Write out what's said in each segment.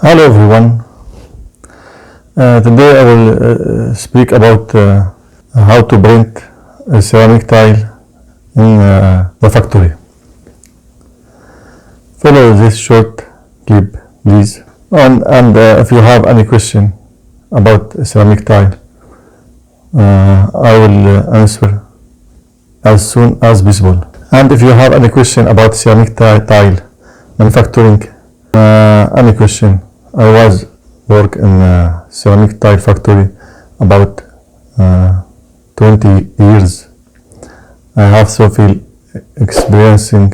Hello everyone. Today I will speak about how to print a ceramic tile in the factory. Follow this short clip please, and if you have any question about ceramic tile, I will answer as soon as possible. And if you have any question about ceramic tile manufacturing, any question, I was work in a ceramic tile factory about 20 years. I have so feel experiencing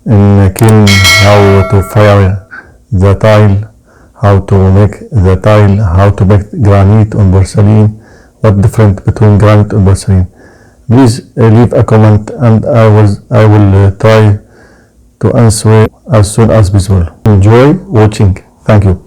in kiln, how to fire the tile, how to make the tile, how to make granite on porcelain, what different between granite and porcelain. Please leave a comment and I will try to answer as soon as possible. Enjoy watching. Thank you.